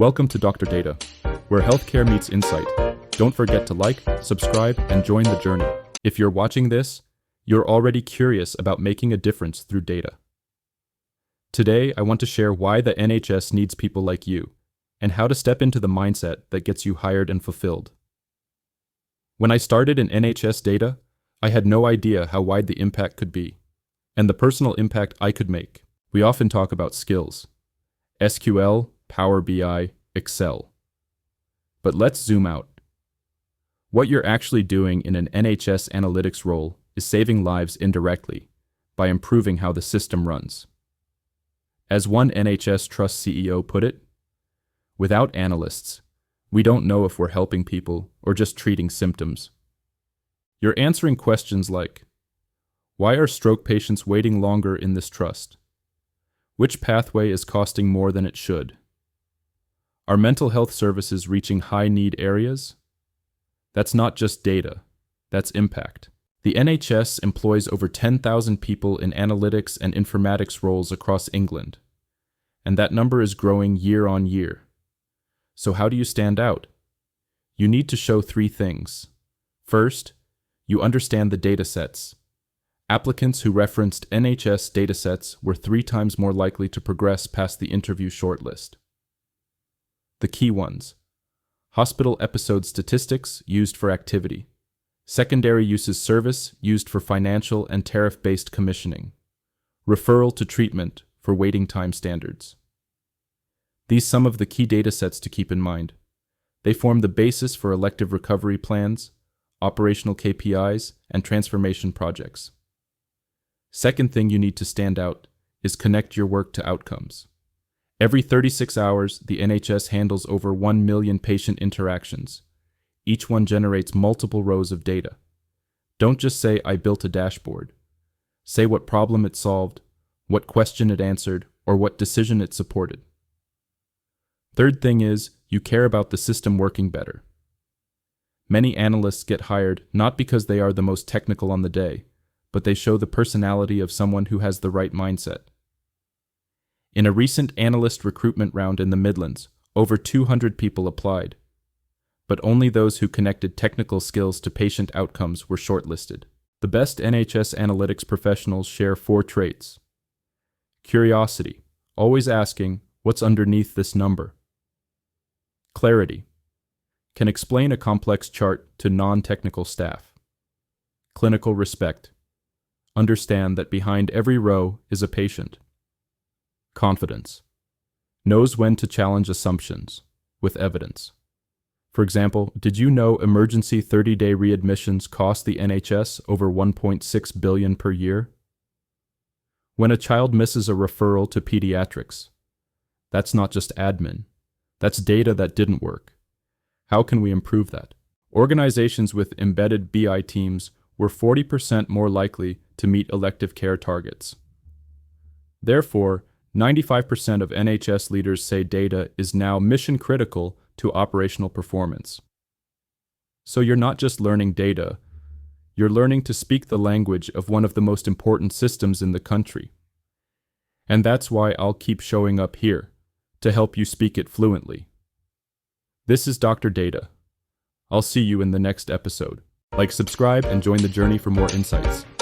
Welcome to Dr. Data, where healthcare meets insight. Don't forget to like, subscribe, and join the journey. If you're watching this, you're already curious about making a difference through data. Today, I want to share why the NHS needs people like you, and how to step into the mindset that gets you hired and fulfilled. When I started in NHS Data, I had no idea how wide the impact could be, and the personal impact I could make. We often talk about skills: SQL, Power BI, Excel. But let's zoom out. What you're actually doing in an NHS analytics role is saving lives indirectly by improving how the system runs. As one NHS Trust CEO put it, without analysts, we don't know if we're helping people or just treating symptoms. You're answering questions like, why are stroke patients waiting longer in this trust? Which pathway is costing more than it should? Are mental health services reaching high-need areas? That's not just data, that's impact. The NHS employs over 10,000 people in analytics and informatics roles across England, and that number is growing year on year. So how do you stand out? You need to show three things. First, you understand the datasets. Applicants who referenced NHS datasets were 3 times more likely to progress past the interview shortlist. The key ones: hospital episode statistics used for activity, secondary uses service used for financial and tariff-based commissioning, referral to treatment for waiting time standards. These some of the key datasets to keep in mind. They form the basis for elective recovery plans, operational KPIs, and transformation projects. Second thing you need to stand out is connect your work to outcomes. Every 36 hours, the NHS handles over 1 million patient interactions. Each one generates multiple rows of data. Don't just say, I built a dashboard. Say what problem it solved, what question it answered, or what decision it supported. Third thing is, you care about the system working better. Many analysts get hired not because they are the most technical on the day, but they show the personality of someone who has the right mindset. In a recent analyst recruitment round in the Midlands, over 200 people applied, but only those who connected technical skills to patient outcomes were shortlisted. The best NHS analytics professionals share 4 traits. Curiosity, always asking, what's underneath this number? Clarity, can explain a complex chart to non-technical staff. Clinical respect, understand that behind every row is a patient. Confidence, knows when to challenge assumptions with evidence. For example, did you know emergency 30-day readmissions cost the NHS over $1.6 billion per year? When a child misses a referral to pediatrics, that's not just admin, that's data that didn't work. How can we improve that? Organizations with embedded BI teams were 40% more likely to meet elective care targets. Therefore, 95% of NHS leaders say data is now mission-critical to operational performance. So you're not just learning data, you're learning to speak the language of one of the most important systems in the country. And that's why I'll keep showing up here, to help you speak it fluently. This is Dr. Data. I'll see you in the next episode. Like, subscribe, and join the journey for more insights.